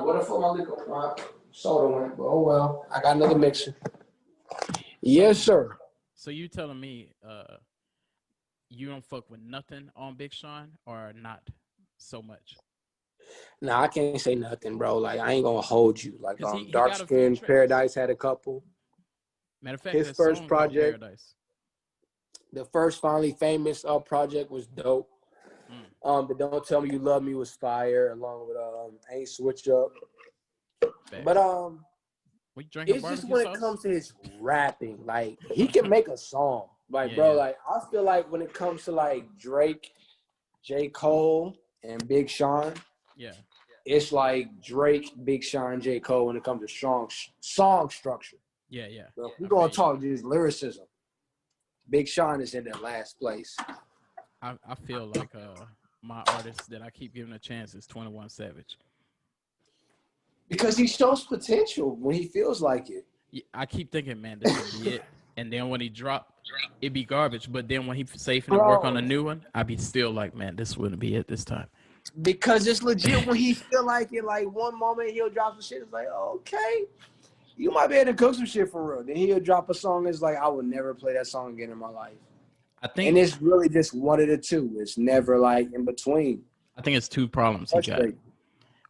What if my liquor, my soda went? But oh well, I got another mixer. Yes, sir. So you telling me you don't fuck with nothing on Big Sean or not so much? Nah, I can't say nothing, bro. Like I ain't gonna hold you. Like Because he Dark got a few Skin tracks. Paradise had a couple. Matter of fact, His that first song called project, Paradise. the first Finally Famous project was dope. Mm, The Don't Tell Me You Love Me was fire, along with Ain't Switch Up. facts. But We drinking it's just barbecue when it sauce? comes to his rapping, like he can make a song. Like, Yeah, bro, yeah. like I feel like when it comes to like Drake, J. Cole, and Big Sean, Yeah. it's like Drake, Big Sean, J. Cole when it comes to strong song structure. Yeah, yeah. So if we're I feel gonna you. talk just lyricism, Big Sean is in that last place. I feel like my artist that I keep giving a chance is 21 Savage. Because he shows potential when he feels like it. Yeah, I keep thinking, man, this would be it. And then when he drop, it be garbage. But then when he say finna work on a Bro, new one, I be still like, man, this wouldn't be it this time. because it's legit when he feel like it. Like one moment he'll drop some shit. It's like, okay, you might be able to cook some shit for real. Then he'll drop a song. It's like I would never play that song again in my life. I And think it's really just one of the two. It's never like in between. it's two problems he got. Frustrating.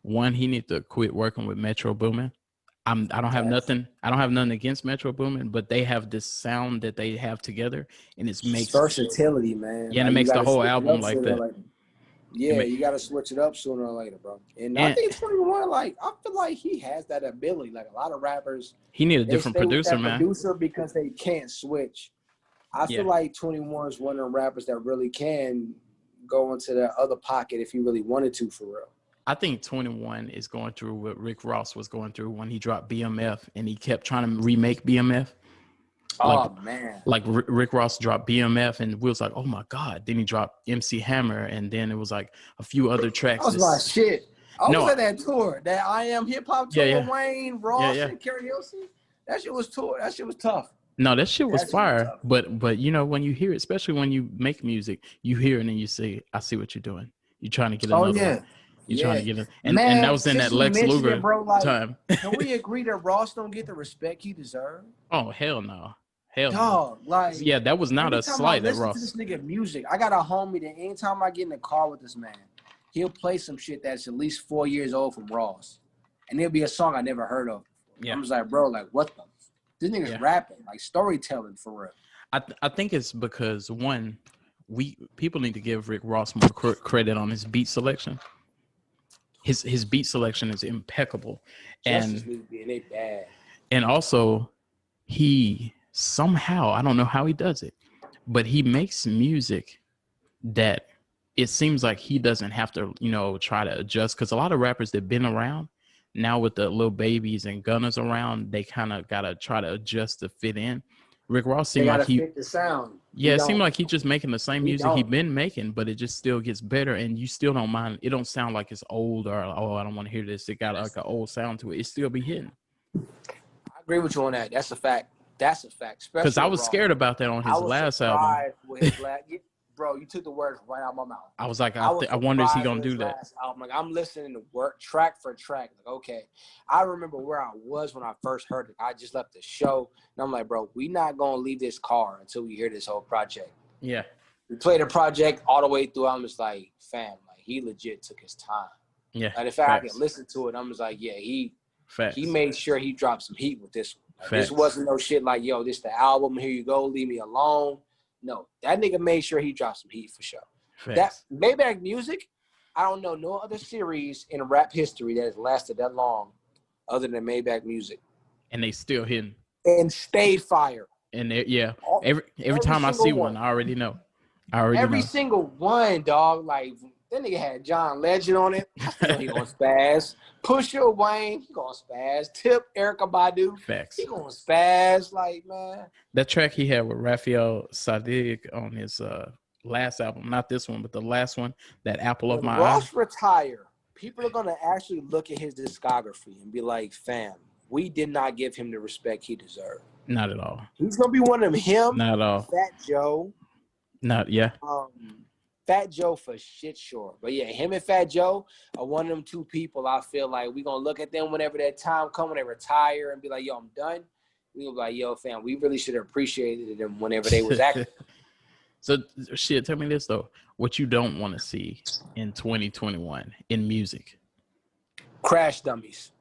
One, he need to quit working with Metro Boomin. I don't have Facts. nothing. I don't have nothing against Metro Boomin, but they have this sound that they have together, and it It's makes versatility, man. yeah, and it Like you makes the got to whole switch it album up like sooner or that. later. Yeah, you got to switch it up sooner or later, bro. And I And think 21, like I feel like he has that ability. Like a lot of rappers, he need a they different stay with producer, that man. producer because they can't switch. I Yeah. feel like 21 is one of the rappers that really can go into that other pocket if he really wanted to, for real. I think 21 is going through what Rick Ross was going through when he dropped BMF and he kept trying to remake BMF. Oh man, Like Rick Ross dropped BMF and we was like, oh my God. Then he dropped MC Hammer and then it was like a few other that tracks. was my shit. I was No, at that tour, that I Am Hip Hop tour, yeah. Wayne, Ross, Yeah. and karaoke. That shit was tour. That shit was tough. No, that shit was That shit was fire. tough. But you know, when you hear it, especially when you make music, you hear it and you say, I see what you're doing. You're trying to get Oh another one. yeah, You're trying to yeah, get it. And that man. was in Since that you Lex mentioned it, Luger bro, like, time. can we agree that Ross don't get the respect he deserves? Oh, hell no. Hell no. Dog, like, Yeah, that was not a anytime I slight at listen to this Ross. nigga music, I got a homie that anytime I get in the car with this man, he'll play some shit that's at least 4 years old from Ross. And it'll be a song I never heard of. Yeah. I'm just like, bro, like, what the? This nigga's rapping, like storytelling for real. I think it's because one, people need to give Rick Ross more credit on his beat selection. His beat selection is impeccable, Justice League being they bad. and also he somehow, I don't know how he does it, but he makes music that it seems like he doesn't have to, try to adjust. Because a lot of rappers that been around now with the little babies and gunners around, they kind of gotta try to adjust to fit in. Rick Ross They seemed like gotta fit the sound. yeah, it seemed like he's just making the same music he don't. been making, but it just still gets better, and you still don't mind. It don't sound like it's old or I don't want to hear this. It got like an old sound to it. It still be hitting. I agree with you on that. That's a fact. That's a fact. Because I Especially was Ross. scared about that on I his was last album. surprised with his last. Bro, you took the words right out of my mouth. I was like, I wonder is he gonna with do his that? last album. Like I'm listening to work track for track. Like okay, I remember where I was when I first heard it. I just left the show, and I'm like, bro, we not gonna leave this car until we hear this whole project. Yeah. We played the project all the way through. I'm just like, fam, like he legit took his time. Yeah. Like in fact, I can listen to it. I'm just like, yeah, he made sure he dropped some heat with this one. Like, this wasn't no shit like, yo, this the album. Here you go. Leave me alone. No, that nigga made sure he dropped some heat for sure. That Maybach Music, I don't know no other series in rap history that has lasted that long other than Maybach Music. And they still hitting. And stayed fire. And every time I see one, I already know. Every single one, dog. Like, that nigga had John Legend on it. I know he gonna spaz. Pusha Wayne, he gonna spaz. Tip, Erykah Badu, he gonna spaz. Like, man. That track he had with Raphael Sadiq on his last album, not this one, but the last one, that Apple of My Eye. Ross retire, people are gonna actually look at his discography and be like, fam, we did not give him the respect he deserved. Not at all. He's gonna be one of them. Not at all. Fat Joe. Not yeah. Fat Joe for shit sure. But yeah, him and Fat Joe are one of them two people I feel like we're going to look at them whenever that time comes, when they retire and be like, yo, I'm done. We're going to be like, yo, fam, we really should have appreciated them whenever they was active. So, shit, tell me this, though. What you don't want to see in 2021 in music? Crash Dummies.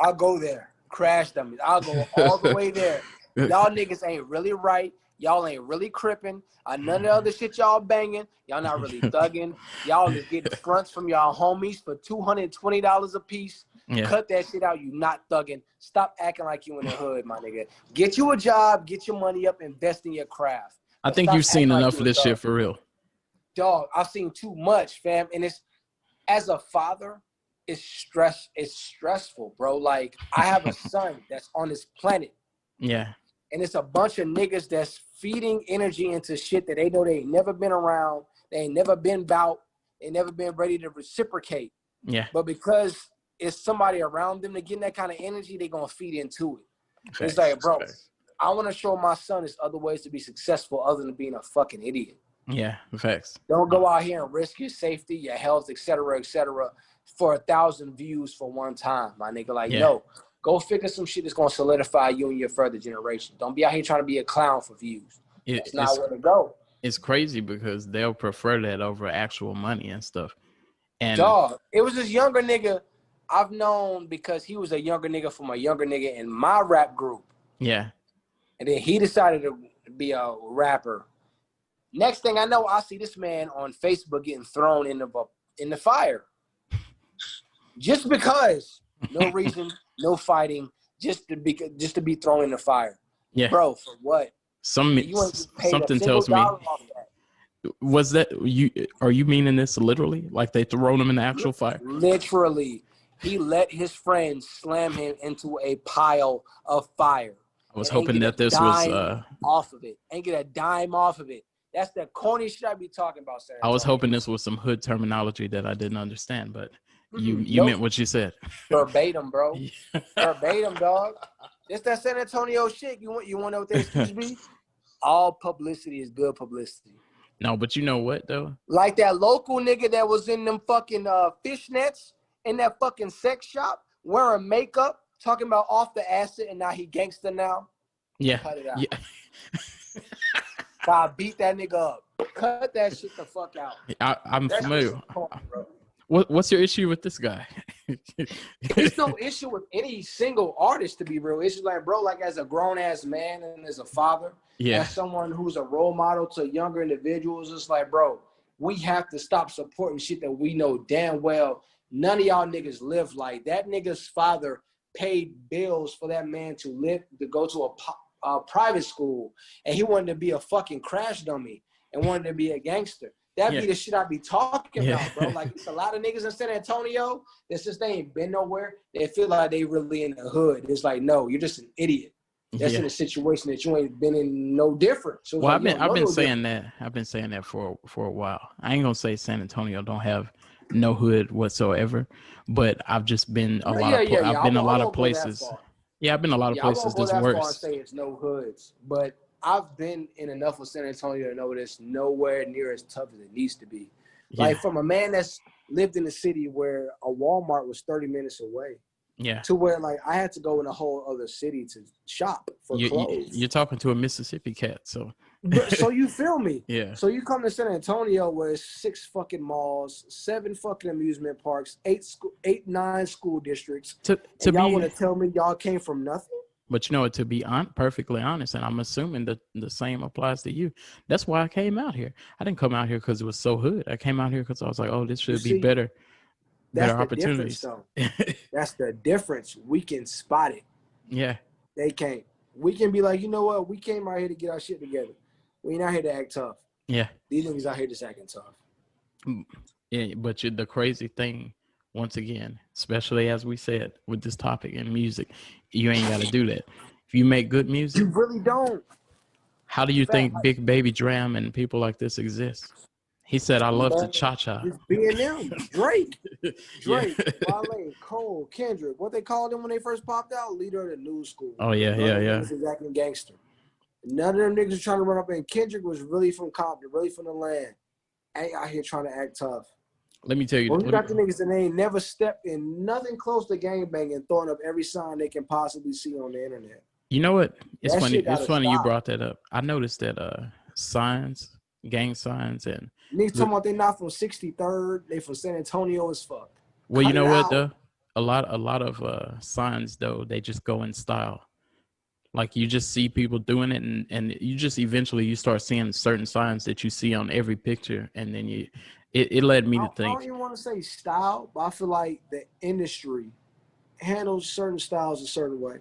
I'll go there. Crash Dummies. I'll go all the way there. Y'all niggas ain't really right. Y'all ain't really cripping. None of the other shit y'all banging. Y'all not really thugging. Y'all just getting fronts from y'all homies for $220 a piece. Yeah. Cut that shit out. You not thugging. Stop acting like you in the hood, my nigga. Get you a job. Get your money up. Invest in your craft. I think you've seen enough of this shit for real. Dog, I've seen too much, fam. And it's, as a father, it's stressful, bro. Like, I have a son that's on this planet. Yeah. And it's a bunch of niggas that's feeding energy into shit that they know they ain't never been around. They ain't never been about. They never been ready to reciprocate. Yeah. But because it's somebody around them to get that kind of energy, they going to feed into it. Facts. It's like, bro, I want to show my son there's other ways to be successful other than being a fucking idiot. Yeah, facts. Don't go out here and risk your safety, your health, et cetera, for 1,000 views for one time, my nigga. Like, no. Go figure some shit that's going to solidify you and your further generation. Don't be out here trying to be a clown for views. That's not where to go. It's crazy because they'll prefer that over actual money and stuff. And dog, it was this younger nigga I've known because he was a younger nigga from a younger nigga in my rap group. Yeah. And then he decided to be a rapper. Next thing I know, I see this man on Facebook getting thrown in the fire. Just because. No reason. No fighting, just to be thrown in the fire. Yeah, bro. For what? Something tells me. Was that you? Are you meaning this literally? Like they thrown him in the actual fire? Literally, he let his friends slam him into a pile of fire. I was hoping that this was off of it. Ain't get a dime off of it. That's the corny shit I be talking about, San Antonio. I was hoping this was some hood terminology that I didn't understand, but. You meant what you said. Verbatim, bro. Verbatim, dog. It's that San Antonio shit. You want to know what the excuse be? All publicity is good publicity. No, but you know what, though? Like that local nigga that was in them fucking fishnets in that fucking sex shop wearing makeup, talking about off the acid, and now he gangster now. Yeah. Cut it out. Yeah. So I beat that nigga up. Cut that shit the fuck out. I'm familiar. What's your issue with this guy? There's no issue with any single artist, to be real. It's just like, bro, like as a grown-ass man and as a father, as someone who's a role model to younger individuals, it's like, bro, we have to stop supporting shit that we know damn well none of y'all niggas live like. That nigga's father paid bills for that man to go to a private school, and he wanted to be a fucking crash dummy and wanted to be a gangster. That'd be the shit I be talking about, bro. Like, it's a lot of niggas in San Antonio that's just, they ain't been nowhere. They feel like they really in the hood. It's like, no, you're just an idiot. That's in a situation that you ain't been in no different. So well, like, I've been saying that. I've been saying that for a while. I ain't gonna say San Antonio don't have no hood whatsoever, but I've just been a lot of I've been a lot of places. Yeah, I've been a lot of places that's worse. I won't Yeah. To where, like, I had to go in a whole other city to shop for clothes. You're talking to a Mississippi cat, so. So you feel me? Yeah. So you come to San Antonio where it's 6 fucking malls, 7 fucking amusement parks, 9 school districts. Y'all want to tell me y'all came from nothing? But you know, to be perfectly honest, and I'm assuming that the same applies to you. That's why I came out here. I didn't come out here because it was so hood. I came out here because I was like, oh, this should be better opportunities. That's the difference. We can spot it. Yeah. They can't. We can be like, you know what? We came out here to get our shit together. We ain't out here to act tough. Yeah. These niggas out here just acting tough. Yeah, but the crazy thing, once again, especially as we said with this topic in music, you ain't got to do that. If you make good music, you really don't. How do you think Big Baby Dram and people like this exist? He said, "I love to cha-cha." Just being them, Drake, Wale, Cole, Kendrick. What they called them when they first popped out? Leader of the new school. Oh yeah. He's acting gangster. None of them niggas was trying to run up, and Kendrick was really from Compton, really from the land. Ain't out here trying to act tough. Let me tell you. When you got the niggas that ain't never stepped in nothing close to gangbanging, throwing up every sign they can possibly see on the internet. You know what? It's that funny. It's funny stop. You brought that up. I noticed that signs, gang signs, and niggas talking about they not from 63rd, they from San Antonio as fuck. Well, you know what though? A lot of signs though, they just go in style. Like you just see people doing it, and you just eventually you start seeing certain signs that you see on every picture, and then it led me to think. I don't even want to say style, but I feel like the industry handles certain styles a certain way.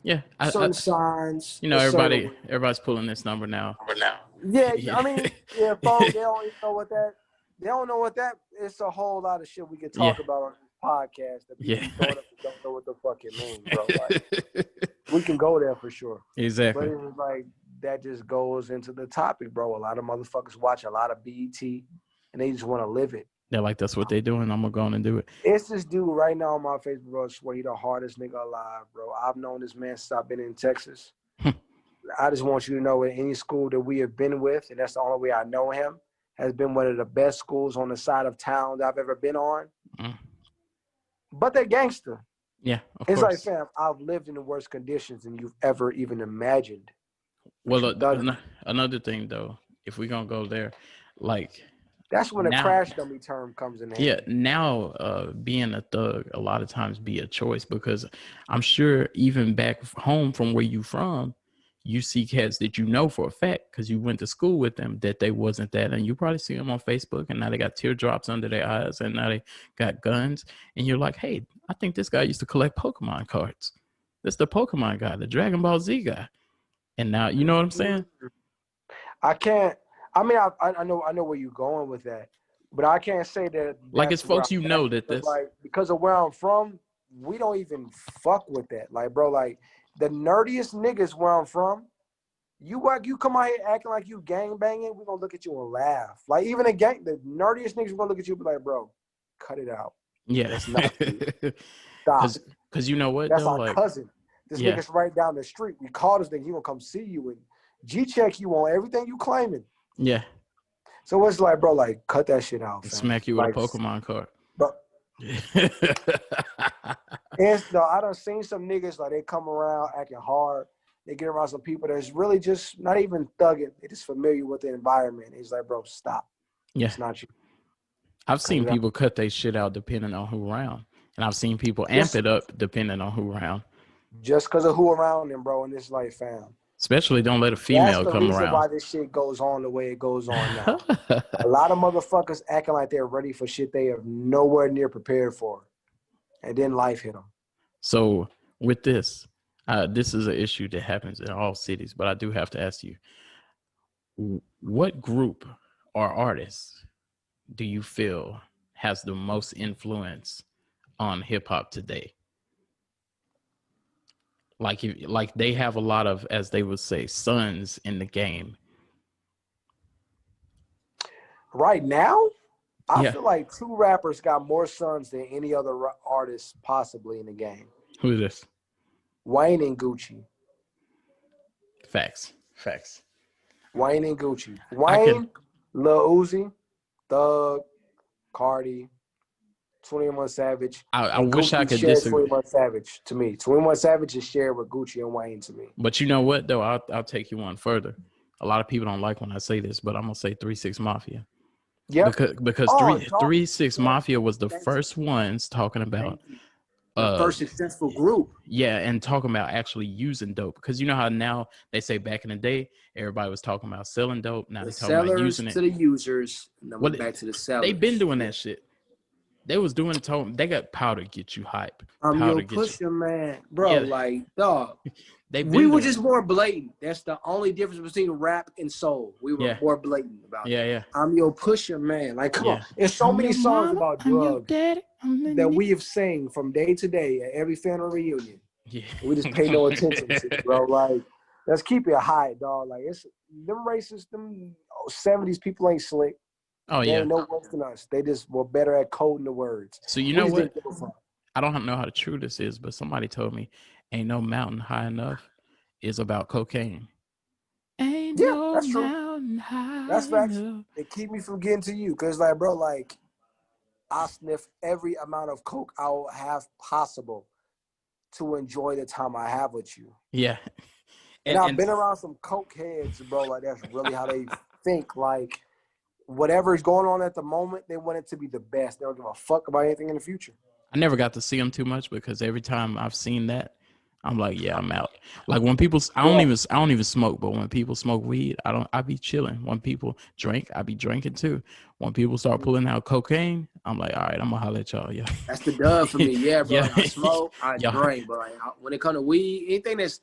Yeah, certain signs. You know, everybody's pulling this number now. Yeah, I mean, yeah, folks, they don't even know what that. They don't know what that. It's a whole lot of shit we could talk about on this podcast that people don't know what the fuck it means, bro. Like, we can go there for sure. Exactly. But it was like that just goes into the topic, bro. A lot of motherfuckers watch a lot of BET and they just want to live it. They're like, that's what they're doing. I'm gonna go on and do it. It's this dude right now on my Facebook, bro. I swear he the hardest nigga alive, bro. I've known this man since I've been in Texas. I just want you to know that any school that we have been with, and that's the only way I know him, has been one of the best schools on the side of town that I've ever been on. But they're gangster. Yeah, it's course. Like, fam, I've lived in the worst conditions than you've ever even imagined. Well, another thing, though, if we're going to go there, like... That's when the crash dummy term comes in handy. Yeah, now being a thug a lot of times be a choice, because I'm sure even back home from where you from, you see cats that you know for a fact because you went to school with them that they wasn't that, and you probably see them on Facebook, and now they got teardrops under their eyes, and now they got guns, and you're like, hey, I think this guy used to collect Pokemon cards. This the Pokemon guy, the Dragon Ball Z guy, and now you know what I'm saying. I can't. I mean, I know where you're going with that, but I can't say that. Like, it's folks you know that this, like, because of where I'm from, we don't even fuck with that. Like, bro, like the nerdiest niggas where I'm from, you come out here acting like you gang banging, we're gonna look at you and laugh. Like, even the nerdiest niggas are gonna look at you and be like, bro, cut it out. Yeah, that's not stop. Because you know what? That's our cousin. This nigga's right down the street. We called this nigga. He gonna come see you and G-check you on everything you claiming. Yeah. So it's like, bro, like, cut that shit out. Smack you with a Pokemon card. But and no, I done seen some niggas like they come around acting hard. They get around some people that's really just not even thugging. They just familiar with the environment. He's like, bro, stop. Yeah. It's not you. I've seen people cut their shit out depending on who around. And I've seen people amp it up depending on who around. Just because of who around them, bro, and it's like, fam. Especially don't let a female come around. That's the reason why this shit goes on the way it goes on now. A lot of motherfuckers acting like they're ready for shit they are nowhere near prepared for. And then life hit them. So with this is an issue that happens in all cities, but I do have to ask you, what group or artist do you feel has the most influence on hip hop today? Like they have a lot of, as they would say, sons in the game. Right now, I feel like two rappers got more sons than any other artist possibly in the game. Who is this? Wayne and Gucci. Facts. Wayne and Gucci. Wayne, Lil Uzi, Thug, Cardi, 21 Savage. I wish I could disagree. 21 Savage to me. 21 Savage is shared with Gucci and Wayne to me. But you know what, though? I'll take you one further. A lot of people don't like when I say this, but I'm going to say 3 6 Mafia. Yeah. Because 3 6 Mafia was the first ones talking about the first successful group. Yeah, and talking about actually using dope. Because you know how now they say back in the day, everybody was talking about selling dope. Now they're talking about using it. To the users, and then back to the sellers. They've been doing that shit. They was doing they got powder get you hype. Yo, Pusha, man. Bro, like, dog. We were just more blatant. That's the only difference between rap and soul. We were more blatant about it. Yeah. I'm your Pusha, man. Like, come on. There's so many songs about drugs that we have sang from day to day at every family reunion. Yeah. We just pay no attention to it, bro. Like, let's keep it high, dog. Like, it's them racist, them 70s people ain't slick. Oh, they ain't no worse than us. They just were better at coding the words. So you know what? I don't know how true this is, but somebody told me ain't no mountain high enough is about cocaine. Yeah, that's true. That's facts. It keep me from getting to you, cause like, bro, like I sniff every amount of coke I will have possible to enjoy the time I have with you. Yeah. And I've been around some coke heads, bro. Like that's really how they think. Like whatever's going on at the moment, they want it to be the best. They don't give a fuck about anything in the future. I never got to see them too much because every time I've seen that, I'm like, yeah, I'm out. Like when people, I don't even smoke, but when people smoke weed, I be chilling. When people drink, I be drinking too. When people start pulling out cocaine, I'm like, all right, I'm gonna holler at y'all. Yeah, that's the dub for me. Yeah, bro. Like, I smoke, I drink, but like, when it comes to weed, anything if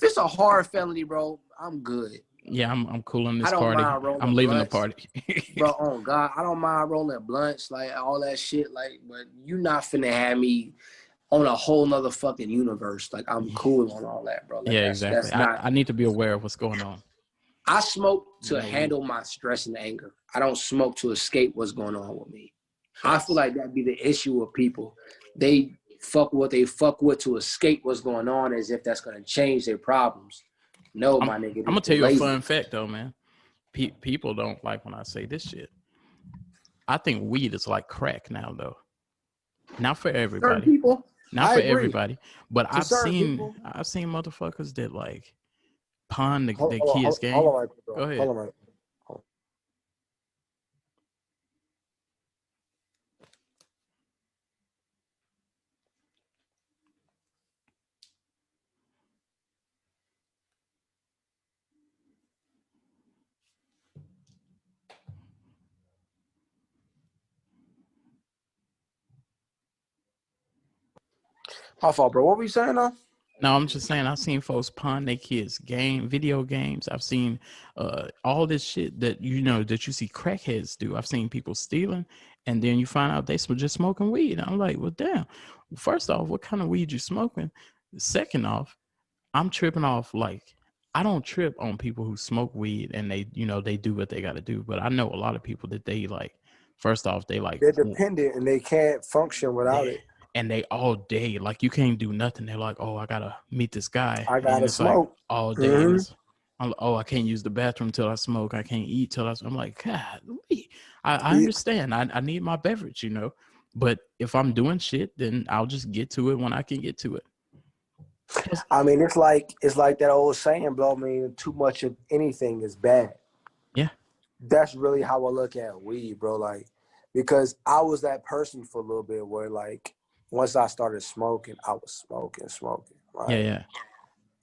it's a hard felony, bro, I'm good. Yeah, I'm cool on this party. I'm leaving blunts, the party. bro, oh God, I don't mind rolling blunts, like all that shit. Like, but you not finna have me on a whole nother fucking universe. Like, I'm cool on all that, bro. Like, yeah, exactly. I need to be aware of what's going on. I smoke to handle my stress and anger. I don't smoke to escape what's going on with me. I feel like that'd be the issue with people. They fuck what they fuck with to escape what's going on as if that's gonna change their problems. No, my nigga. I'm gonna tell you a fun fact though, man. People don't like when I say this shit. I think weed is like crack now, though. Not for everybody. Certain people. Not for everybody. But I've seen motherfuckers that like pawn their kids' game. Hold on, go ahead. Hold on, my fault, bro. What were you saying now? No, I'm just saying I've seen folks pawn their kids' video games. I've seen all this shit that that you see crackheads do. I've seen people stealing, and then you find out they just smoking weed. I'm like, well, damn. First off, what kind of weed you smoking? Second off, I'm tripping off like I don't trip on people who smoke weed and they they do what they got to do. But I know a lot of people that they like. First off, they're dependent and they can't function without it. And they all day, like you can't do nothing. They're like, oh, I gotta meet this guy. I gotta smoke. Like, all day. Mm-hmm. I can't use the bathroom till I smoke. I can't eat till I'm like, God, I understand. I need my beverage, But if I'm doing shit, then I'll just get to it when I can get to it. I mean, it's like that old saying, bro. I mean, too much of anything is bad. Yeah. That's really how I look at weed, bro. Like, because I was that person for a little bit where like, once I started smoking, I was smoking. Right? Yeah.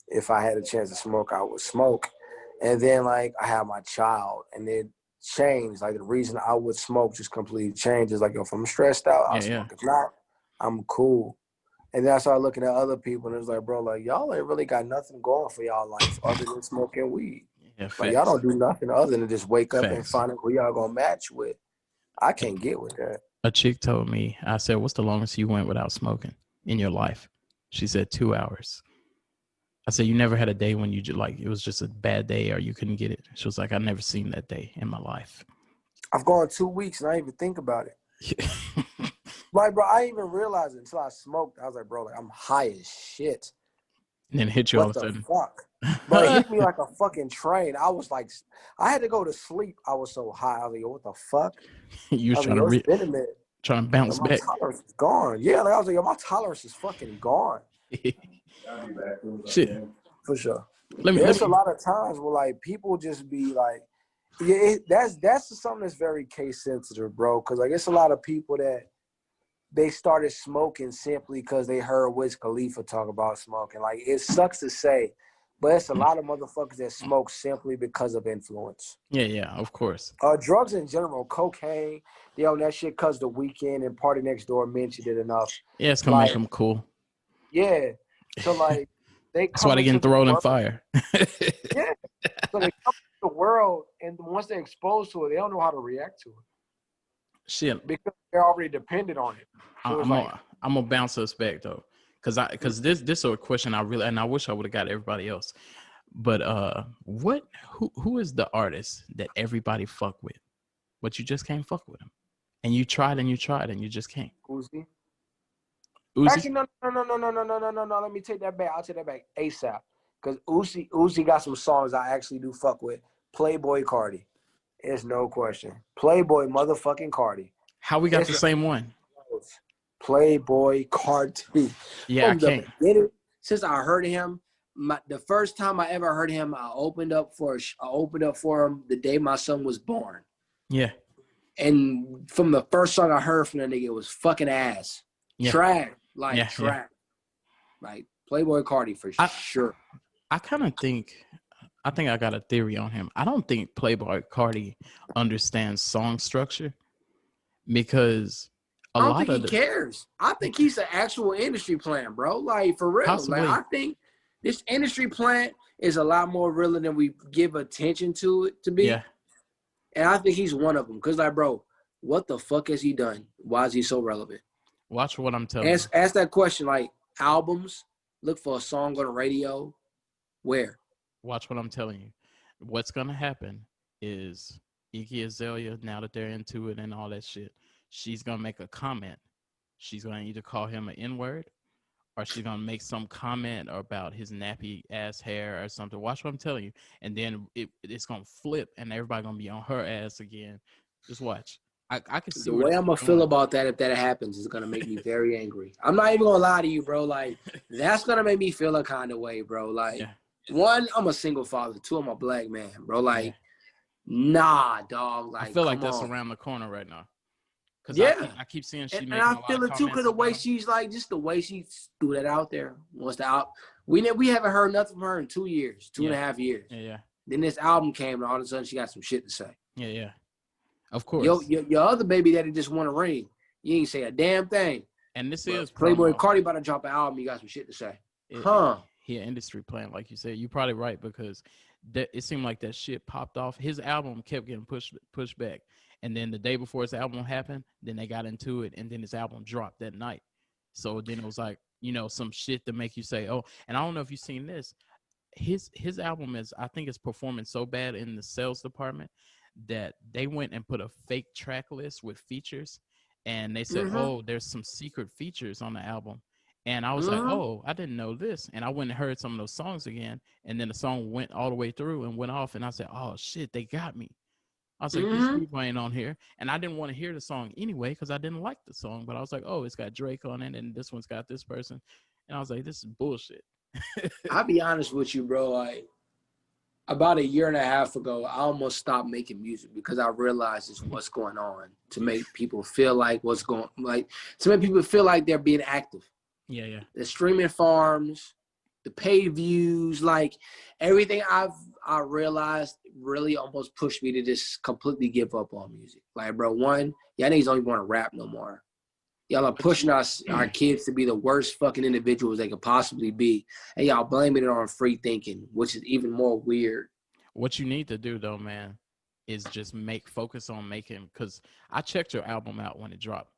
If I had a chance to smoke, I would smoke. And then, like, I had my child, and it changed. Like, the reason I would smoke just completely changed. It's like, if I'm stressed out, I'll smoke. If not, I'm cool. And then I started looking at other people, and it was like, bro, like, y'all ain't really got nothing going for y'all life other than smoking weed. Yeah, like, y'all don't do nothing other than just wake up and find out who y'all gonna match with. I can't get with that. A chick told me, I said, what's the longest you went without smoking in your life? She said 2 hours. I said, you never had a day when it was just a bad day or you couldn't get it? She was like, I've never seen that day in my life. I've gone 2 weeks and I didn't even think about it. Like, bro, I didn't even realize it until I smoked. I was like, bro, like, I'm high as shit. And then hit you all of a sudden. What the fuck? But it hit me like a fucking train. I was like, I had to go to sleep. I was so high. I was like, what the fuck? You was trying to bounce back. My tolerance is gone. Yeah, like I was like, yo, my tolerance is fucking gone. Shit. For sure. There's a lot of times where like people just be like, that's something that's very case sensitive, bro. Because like it's a lot of people that they started smoking simply because they heard Wiz Khalifa talk about smoking. Like it sucks to say, but it's a lot of motherfuckers that smoke simply because of influence. Yeah, of course. Drugs in general, cocaine, they on that shit because the Weeknd and Party Next Door mentioned it enough. Yeah, it's gonna make them cool. Yeah. So like that's why they getting thrown in fire. Yeah. So they come to the world and once they're exposed to it, they don't know how to react to it. Shit. Because they're already dependent on it. So I'm gonna bounce us back though. Cause this is a question I wish I would have got everybody else. But who is the artist that everybody fuck with, but you just can't fuck with him? And you tried and you just can't. Uzi? Uzi? Actually, no. Let me take that back. I'll take that back ASAP. Because Uzi got some songs I actually do fuck with. Playboy Cardi. It's no question. Playboy motherfucking Cardi. How we got the same one? Playboy Cardi. Yeah, From the beginning, since I heard him, the first time I ever heard him, I opened up for him the day my son was born. Yeah. And from the first song I heard from that nigga, it was fucking ass. Yeah. Trash. Like trash. Yeah. Like Playboy Cardi for sure. I think I got a theory on him. I don't think Playboy Cardi understands song structure because I don't think he cares. I think he's an actual industry plant, bro. Like, for real. Possibly. Like, I think this industry plant is a lot more realer than we give attention to it to be. Yeah. And I think he's one of them. Because, like, bro, what the fuck has he done? Why is he so relevant? Watch what I'm telling you. Ask that question, like, albums, look for a song on the radio. Where? Watch what I'm telling you. What's going to happen is Iggy Azalea, now that they're into it and all that shit, she's going to make a comment. She's going to either call him an N-word or she's going to make some comment about his nappy ass hair or something. Watch what I'm telling you. And then it's going to flip and everybody going to be on her ass again. Just watch. I can see the way I'm going to feel about that if that happens is going to make me very angry. I'm not even going to lie to you, bro. Like, that's going to make me feel a kind of way, bro. Like, one, I'm a single father. Two, I'm a black man, bro. Like, nah, dog. Like, I feel like that's around the corner right now. Cause I keep seeing she making and I feel it too because the way she's like, just the way she threw that out there. We haven't heard nothing from her in 2 years, 2.5 years. Yeah. Then this album came and all of a sudden she got some shit to say. Yeah. Of course. Your other baby daddy just want to ring. You ain't say a damn thing. And this is Playboy Cardi about to drop an album. You got some shit to say. He an industry plant, like you said. You're probably right because it seemed like that shit popped off. His album kept getting pushed back. And then the day before his album happened, then they got into it, and then his album dropped that night. So then it was like, some shit to make you say, oh, and I don't know if you've seen this. His album I think it's performing so bad in the sales department that they went and put a fake track list with features, and they said, oh, there's some secret features on the album. And I was like, oh, I didn't know this. And I went and heard some of those songs again, and then the song went all the way through and went off, and I said, oh, shit, they got me. I was like, these people ain't on here. And I didn't want to hear the song anyway because I didn't like the song. But I was like, oh, it's got Drake on it, and this one's got this person. And I was like, this is bullshit. I'll be honest with you, bro. Like, about 1.5 years ago, I almost stopped making music because I realized it's what's going on to make people feel like to make people feel like they're being active. Yeah. The streaming farms, the pay views, like everything I realized really almost pushed me to just completely give up on music. Like, bro, one, y'all niggas don't even want to rap no more. Y'all are pushing our kids to be the worst fucking individuals they could possibly be. And y'all blaming it on free thinking, which is even more weird. What you need to do, though, man, is just focus on making, because I checked your album out when it dropped.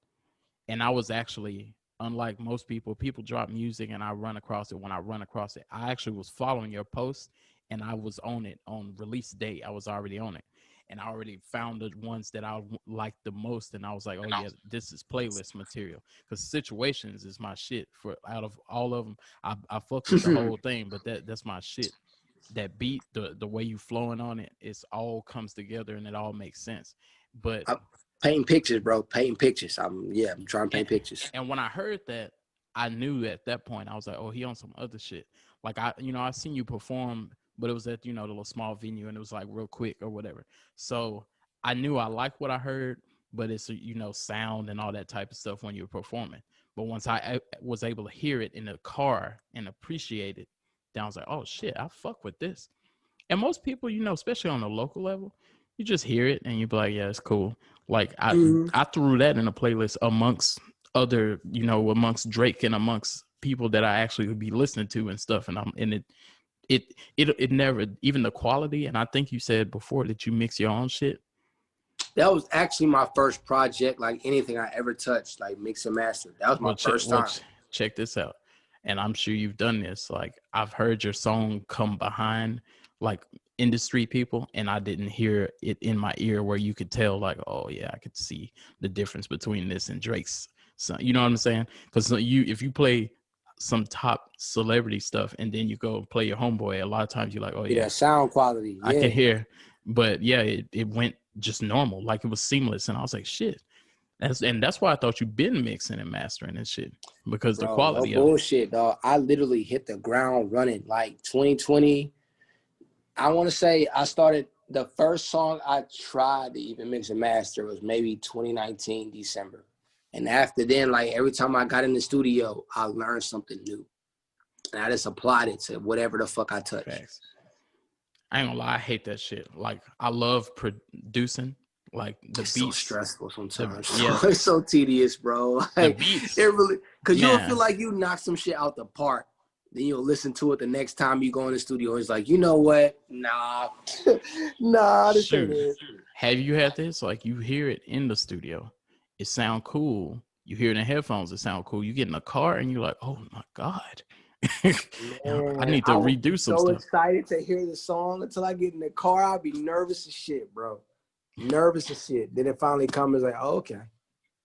And I was actually, unlike most people drop music and I run across it. When I run across it, I actually was following your post and I was on it on release day. I was already on it. And I already found the ones that I liked the most. And I was like, oh, yeah, this is playlist material. Because Situations is my shit. For out of all of them, I fuck with the whole thing. But that's my shit. That beat, the way you flowing on it, it's all comes together and it all makes sense. But I'm painting pictures, bro. Painting pictures. I'm trying to paint pictures. And when I heard that, I knew at that point, I was like, oh, he on some other shit. Like, I seen you perform, but it was at, the little small venue and it was like real quick or whatever. So I knew I liked what I heard, but it's, sound and all that type of stuff when you're performing. But once I was able to hear it in the car and appreciate it, then I was like, oh shit, I fuck with this. And most people, especially on the local level, you just hear it and you be like, yeah, it's cool. Like I threw that in a playlist amongst other, amongst Drake and amongst people that I actually would be listening to and stuff. And it never, even the quality. And I think you said before that you mix your own shit. That was actually my first project, like anything I ever touched, like mix and master. That was my first time. Check this out. And I'm sure you've done this. Like, I've heard your song come behind like industry people, and I didn't hear it in my ear where you could tell like, oh yeah, I could see the difference between this and Drake's song. You know what I'm saying? Because if you play some top celebrity stuff and then you go play your homeboy, a lot of times you're like, oh yeah, sound quality. Yeah. I can hear But yeah, it went just normal, like it was seamless, and I was like, shit. That's why I thought you've been mixing and mastering and shit, because the quality no bullshit, dog. I literally hit the ground running. Like 2020, I want to say I started the first song I tried to even mix and master was maybe 2019 December, and after then, like every time I got in the studio, I learned something new, and I just applied it to whatever the fuck I touched. Facts. I ain't gonna lie, I hate that shit. Like, I love producing, like the it's beats. So stressful sometimes. Yeah, it's so tedious, bro. Like, the beats. It really, because you'll feel like you knocked some shit out the park. Then you'll listen to it the next time you go in the studio. It's like, you know what? Nah, this ain't it. Have you had this? Like, you hear it in the studio, it sound cool. You hear it in headphones, it sound cool. You get in the car and you're like, oh my God. Man, I need to redo some stuff. I'm so excited to hear the song until I get in the car. I'll be nervous as shit, bro. Nervous as shit. Then it finally comes like, oh, okay.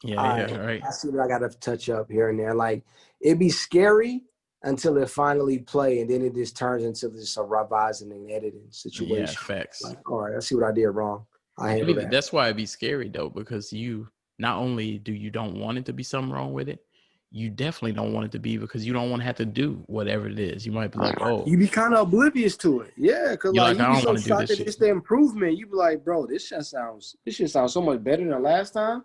Yeah, right. I see what I got to touch up here and there. Like, it'd be scary until it finally play, and then it just turns into just a revising and editing situation. Yeah, facts. Like, all right, I see what I did wrong. That's why it'd be scary though, because you not only do you don't want it to be something wrong with it, you definitely don't want it to be, because you don't want to have to do whatever it is. You might be like, oh, you be kind of oblivious to it. Yeah, because like you be so shocked that it's the improvement. You be like, bro, this shit sounds so much better than last time.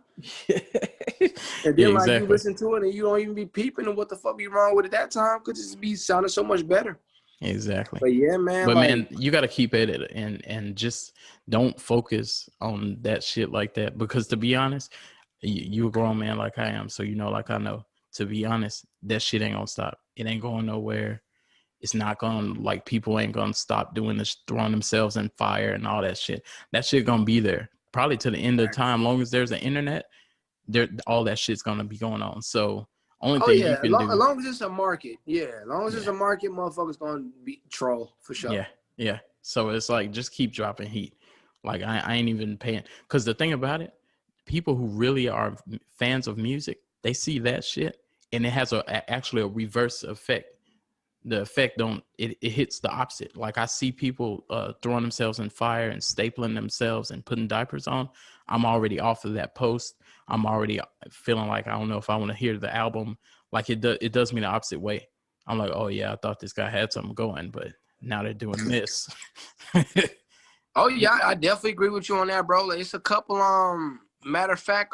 And then like you listen to it and you don't even be peeping and what the fuck be wrong with it that time, because it be sounding so much better. Exactly. But yeah, man. But like, man, you got to keep at it and just don't focus on that shit like that, because to be honest, you a grown man like I am, so you know, like I know. To be honest, that shit ain't gonna stop. It ain't going nowhere. It's not gonna, like, people ain't gonna stop doing this, throwing themselves in fire and all that shit. That shit gonna be there probably to the end of time. Long as there's an internet, there all that shit's gonna be going on. So only thing you can do, as long as it's a market, as long as it's a market, motherfuckers gonna be troll for sure. Yeah. So it's like, just keep dropping heat. Like I ain't even paying, because the thing about it, people who really are fans of music, they see that shit. And it has actually a reverse effect. The effect it hits the opposite. Like, I see people throwing themselves in fire and stapling themselves and putting diapers on. I'm already off of that post. I'm already feeling like, I don't know if I want to hear the album. Like, it does me the opposite way. I'm like, oh yeah, I thought this guy had something going, but now they're doing this. Oh yeah, I definitely agree with you on that, bro. It's a couple matter of fact,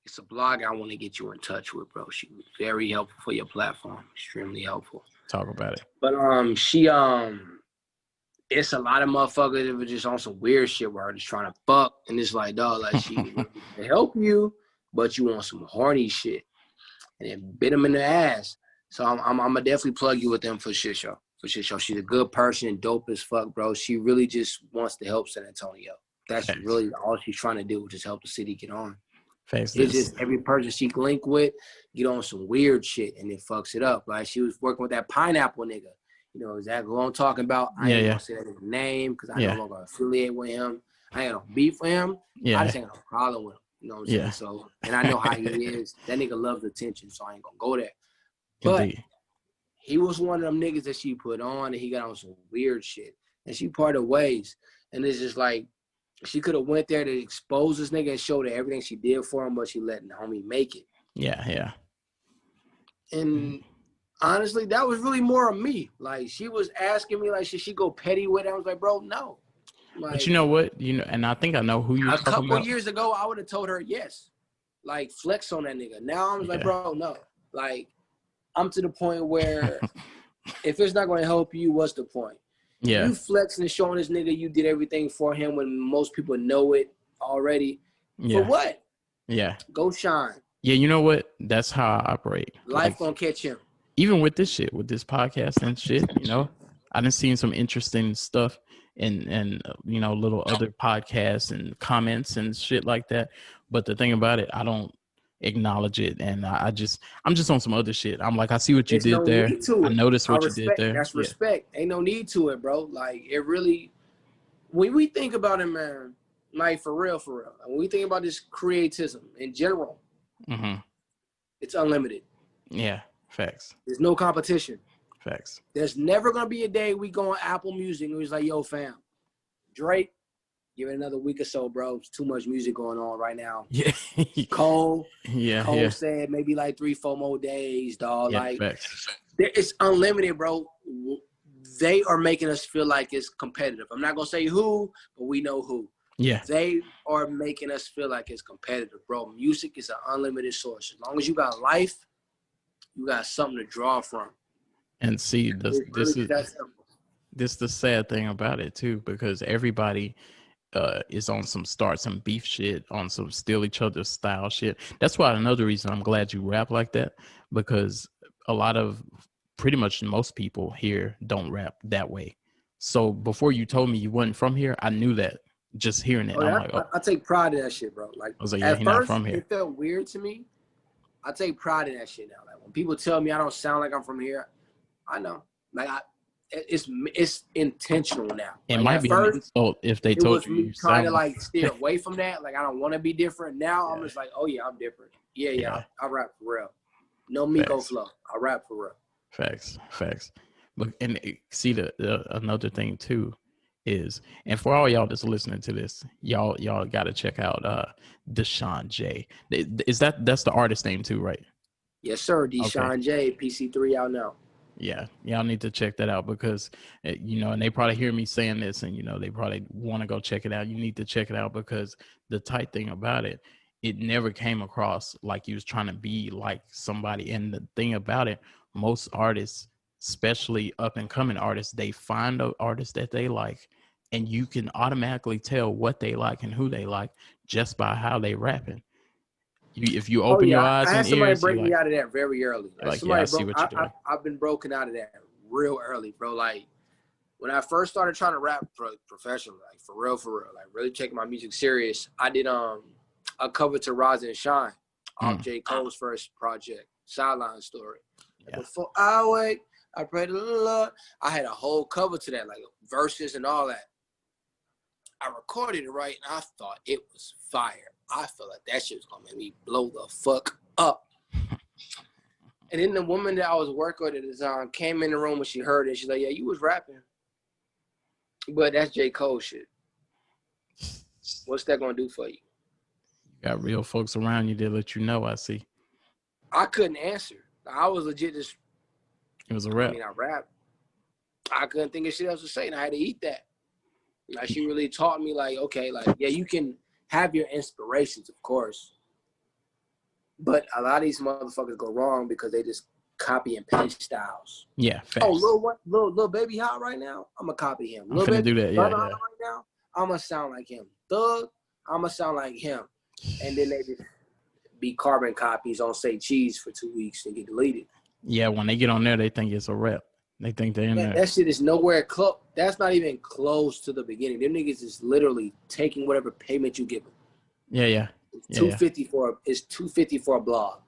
it's a blog I want to get you in touch with, bro. She was very helpful for your platform. Extremely helpful. Talk about it. But she it's a lot of motherfuckers that were just on some weird shit where they're just trying to fuck, and it's like, dog, like, she can help you, but you want some horny shit, and it bit them in the ass. So I'm gonna definitely plug you with them for shit show. For shit show, she's a good person, dope as fuck, bro. She really just wants to help San Antonio. That's really all she's trying to do, just help the city get on. It's just every person she link with get on some weird shit and it fucks it up. Like, she was working with that pineapple nigga. You know exactly what I'm talking about. I ain't gonna say that nigga's name because I no longer affiliate with him. I ain't got no beef with him. I just ain't got no problem with him. You know what I'm saying? So, and I know how he is. That nigga loves attention, so I ain't gonna go there. But he was one of them niggas that she put on, and he got on some weird shit. And she parted ways. And it's just like, she could have went there to expose this nigga and show that everything she did for him, but she let the homie make it. Yeah. And honestly, that was really more of me. Like, she was asking me, like, should she go petty with it? I was like, bro, no. Like, but you know what? And I think I know who you're talking about. A couple years ago, I would have told her yes. Like, flex on that nigga. Now I'm like, bro, no. Like, I'm to the point where if it's not going to help you, what's the point? Yeah. You flexing and showing this nigga you did everything for him when most people know it already. Yeah. For what? Yeah. Go shine. Yeah, you know what? That's how I operate. Life gonna catch him. Even with this shit, with this podcast and shit, you know, I done seen some interesting stuff and you know, little other podcasts and comments and shit like that. But the thing about it, I don't acknowledge it, and I'm just on some other shit. I'm like, I see what you did there. I noticed what you did there. That's respect. Ain't no need to it, bro. Like, it really, when we think about it, man, like, for real, when we think about this creatism in general, it's unlimited. Yeah, facts. There's no competition. Facts. There's never gonna be a day we go on Apple Music and it's like, yo, fam, Drake, give it another week or so, bro. It's too much music going on right now. Yeah. Cole Yeah. said maybe like 3-4 more days, dog. Yeah, like facts. it's unlimited, bro. They are making us feel like it's competitive. I'm not gonna say who, but we know who. Yeah. They are making us feel like it's competitive, bro. Music is an unlimited source. As long as you got life, you got something to draw from. And see, this is the sad thing about it too, because everybody is on some beef shit, on some steal each other's style shit. That's why another reason I'm glad you rap like that, because a lot of pretty much most people here don't rap that way. So before you told me you wasn't from here, I knew that just hearing it. I'm like, oh. I take pride in that shit, bro. Like, I was like, yeah, he's not from here. It felt weird to me. I take pride in that shit now. Like when people tell me I don't sound like I'm from here, I know. Like it's intentional now. It like might be an insult if they told you. It was me trying to like steer away from that. Like I don't want to be different. Now I'm just like, oh yeah, I'm different. Yeah. I rap for real. No Miko flow. I rap for real. Facts. But and see the another thing too is, and for all y'all that's listening to this, y'all got to check out Deshaun J. That's the artist name too, right? Yes, sir. Deshaun J. PC3 out now. Yeah, y'all need to check that out because and they probably hear me saying this, and they probably want to go check it out. You need to check it out because the tight thing about it, it never came across like he was trying to be like somebody. And the thing about it, most artists, especially up and coming artists, they find an artist that they like, and you can automatically tell what they like and who they like just by how they rapping. If you open your eyes and ears, I had somebody break me out of that very early. I see what you're doing. I've been broken out of that real early, bro. Like when I first started trying to rap professionally, like for real, like really taking my music serious, I did a cover to Rise and Shine off J. Cole's first project, Sideline Story. Yeah. Before I wake, I pray to the Lord. I had a whole cover to that, like verses and all that. I recorded it right, and I thought it was fire. I felt like that shit was gonna make me blow the fuck up. And then the woman that I was working with at the time came in the room when she heard it. She's like, "Yeah, you was rapping, but that's J. Cole shit. What's that gonna do for you?" You got real folks around you that let you know. I see. I couldn't answer. I was legit just. It was a rap. I rap. I couldn't think of shit else to say, and I had to eat that. Like she really taught me, like, okay, like yeah, you can have your inspirations, of course, but a lot of these motherfuckers go wrong because they just copy and paste styles. Yeah. Facts. Oh, little baby hot right now. I'm gonna copy him. I'm gonna do that. Yeah. Right now, I'm gonna sound like him. Thug, I'm gonna sound like him. And then they just be carbon copies on Say Cheese for 2 weeks and get deleted. Yeah, when they get on there, they think it's a rap. They think they're in there. That shit is nowhere close. That's not even close to the beginning. Them niggas is literally taking whatever payment you give them. Yeah. It's $250 for a blog.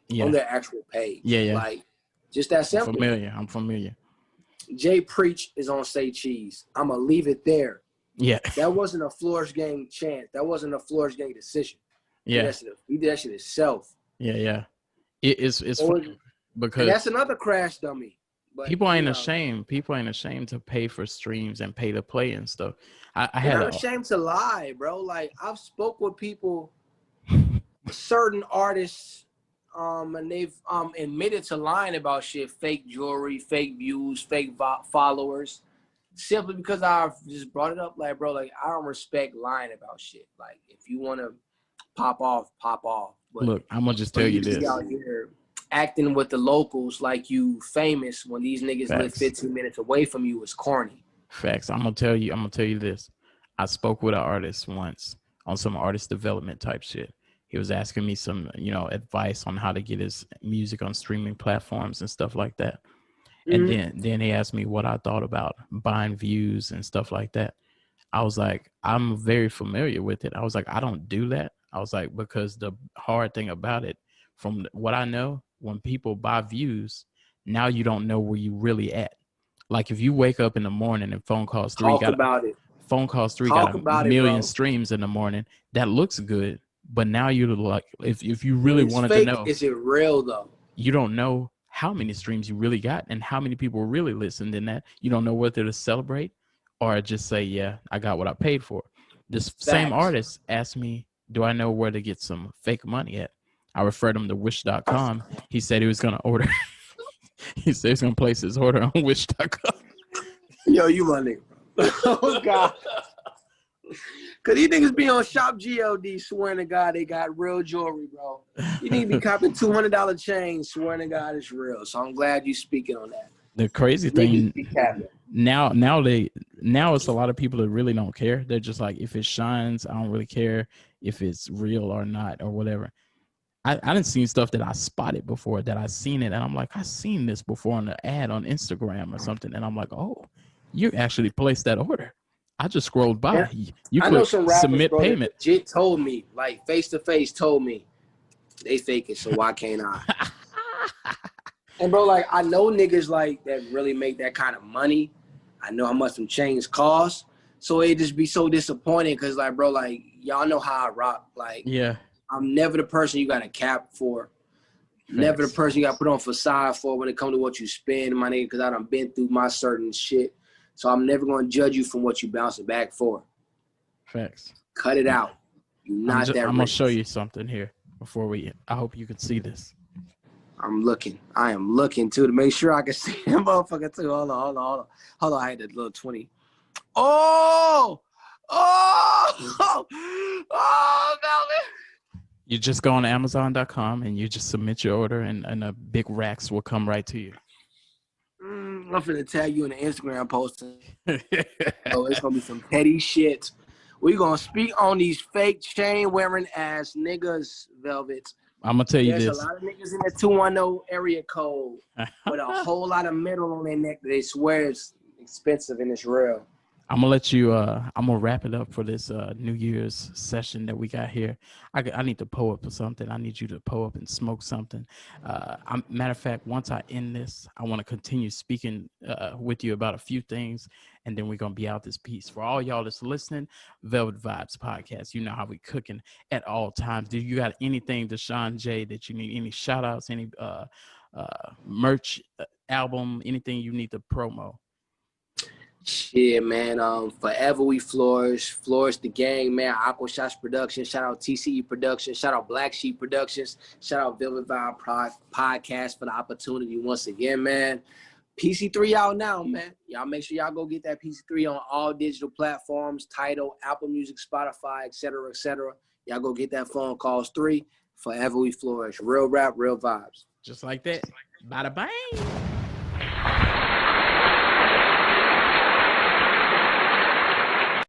Yeah. On their actual page. Yeah. Like just that simple. I'm familiar. Jay Preach is on Say Cheese. I'm gonna leave it there. Yeah. That wasn't a Flourish Gang chant. That wasn't a Flourish Gang decision. Yeah. He did that shit himself. Yeah. It's funny because that's another crash dummy. But, people ain't ashamed. People ain't ashamed to pay for streams and pay to play and stuff. They're not ashamed to lie, bro. Like I've spoke with people, certain artists, and they've admitted to lying about shit, fake jewelry, fake views, fake followers, simply because I've just brought it up. Like, bro, like I don't respect lying about shit. Like if you want to pop off, pop off. But look, I'm gonna just tell you this. Out here acting with the locals like you famous when these niggas live 15 minutes away from you is corny. Facts. I'm gonna tell you this. I spoke with an artist once on some artist development type shit. He was asking me some, advice on how to get his music on streaming platforms and stuff like that. Mm-hmm. And then he asked me what I thought about buying views and stuff like that. I was like, I'm very familiar with it. I was like, I don't do that. I was like, because the hard thing about it, from what I know, when people buy views, now you don't know where you really at. Like if you wake up in the morning and phone calls 3 got a million streams in the morning, that looks good. But now you're like, if you really wanted to know, is it real though? You don't know how many streams you really got and how many people really listened in that. You don't know whether to celebrate or just say, yeah, I got what I paid for. This same artist asked me, do I know where to get some fake money at? I referred him to wish.com. He said he was going to order. He said he's going to place his order on wish.com. Yo, you my nigga. Oh, God. Because these niggas be on Shop GLD swearing to God they got real jewelry, bro. You need to be copping $200 chains swearing to God it's real. So I'm glad you speaking on that. The crazy thing now it's a lot of people that really don't care. They're just like, if it shines, I don't really care if it's real or not or whatever. I didn't see stuff that I spotted before that I seen it and I'm like, I seen this before on an ad on Instagram or something, and I'm like, oh, you actually placed that order. I just scrolled by. Yeah. You click submit payment. Legit told me, like face to face, told me they fake it, so why can't I? And bro, like I know niggas like that really make that kind of money. I know how much some chains cost, so it just be so disappointing because like, bro, like y'all know how I rock. Like, yeah, I'm never the person you got to cap for. Thanks. Never the person you got to put on facade for when it comes to what you spend, my nigga, because I done been through my certain shit. So I'm never going to judge you from what you bouncing back for. Facts. Cut it out. You're not that rich. I'm going to show you something here before we – I hope you can see this. I'm looking. I am looking, too, to make sure I can see that motherfucker, too. Hold on. I had that little 20. Oh, Melvin. You just go on Amazon.com and you just submit your order and the big racks will come right to you. I'm finna tag you in the Instagram post. Oh, it's gonna be some petty shit. We gonna speak on these fake chain wearing ass niggas, Velvet. I'm gonna tell you this. There's a lot of niggas in the 210 area code with a whole lot of metal on their neck that they swear is expensive and it's real. I'm gonna let you. I'm gonna wrap it up for this New Year's session that we got here. I need to pull up for something. I need you to pull up and smoke something. Matter of fact, once I end this, I want to continue speaking with you about a few things, and then we're gonna be out this piece. For all y'all that's listening, Velvet Vibes Podcast. You know how we cooking at all times. Do you got anything, Deshaun J, that you need? Any shout outs? Any merch, album? Anything you need to promo? Shit, man. Forever we flourish the gang, man. Aqua Shots Productions. Shout out TCE Productions. Shout out Black Sheep Productions. Shout out Velvet Vibe Podcast for the opportunity once again, man. PC3 out now, man. Y'all make sure y'all go get that PC3 on all digital platforms, Tidal, Apple Music, Spotify, etc., etc. Y'all go get that phone calls 3. Forever we flourish. Real rap, real vibes. Just like that. Bada bang.